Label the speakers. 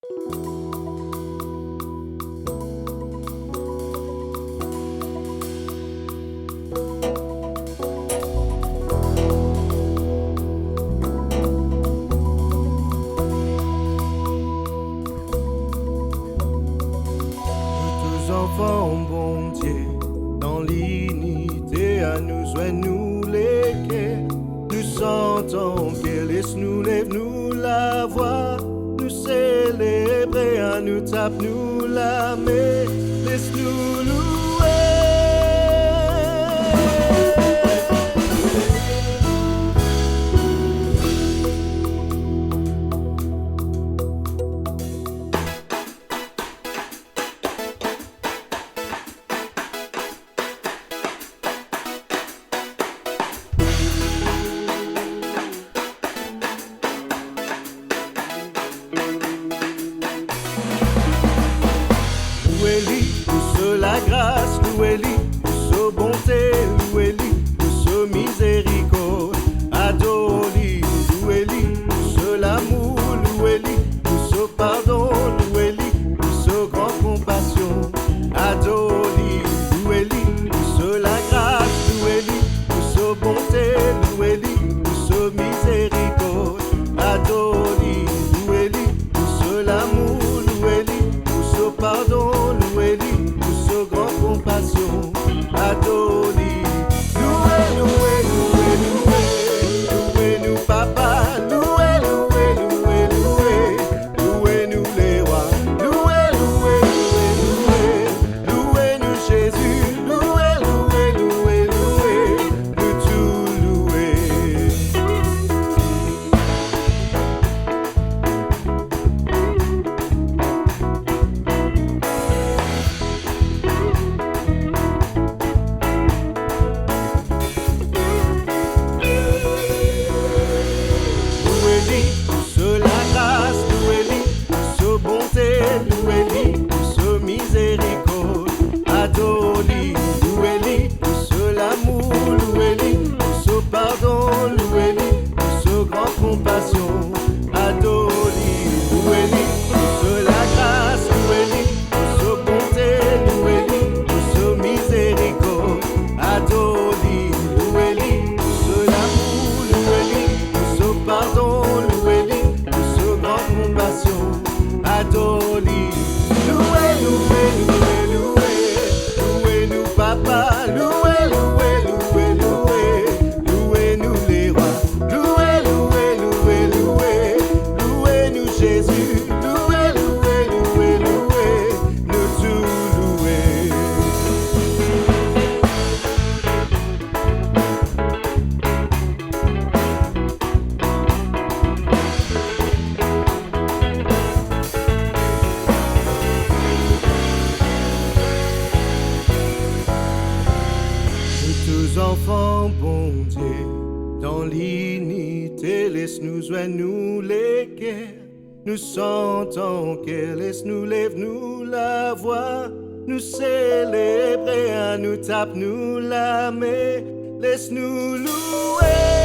Speaker 1: Tous enfants, bon Dieu, dans l'unité à nous joindre, nous lesquels nous sentons que laisse-nous lève-nous la voix, nous célébrer à nous tape nous la main, laisse-nous louer. Louez-lui pour ce la grâce, louez-lui pour ce bonté, louez-lui pour ce miséricorde, adore-lui, louez-lui pour ce l'amour, louez-lui pour ce pardon, louez-lui pour ce grand compassion, adore-lui, louez-lui pour ce la grâce, louez-lui pour ce bonté, louez-lui pour ce miséricorde, adore-lui, louez-lui pour ce l'amour, louez-lui pour ce pardon, louez-lui pour ce grand compassion, adore-lui, louez, louez, louez, louez, louez-nous papa, louez, louez, louez, louez, louez-nous les rois, louez, louez, louez, louez, louez-nous Jésus, louez, louez, louez, louez, nous tout louer. Louez-lui pour ce la grâce, louez-lui pour ce bonté, louez-lui pour ce miséricorde, adore-lui, louez-lui pour ce l'amour, louez-lui pour ce pardon, louez-lui pour ce grand compassion, adore-lui, louez-lui pour ce la grâce, louez-lui pour ce bonté, louez-lui pour ce miséricorde, adore-lui, louez-lui pour ce l'amour, louez-lui pour ce pardon, louez-lui pour ce grand compassion, adore-lui, louez, louez, louez, louez, louez-nous papa, louez, louez, louez, louez, louez-nous les rois, louez, louez, louez, louez, louez-nous Jésus, louez, louez, louez, louez, nous tout louer. Nous tous enfants, bon Dieu, dans l'unité, laisse-nous joindre nous lesquels nous sentons que laisse-nous lève-nous la voix, nous célébrer à nous tape nous la main, laisse-nous louer.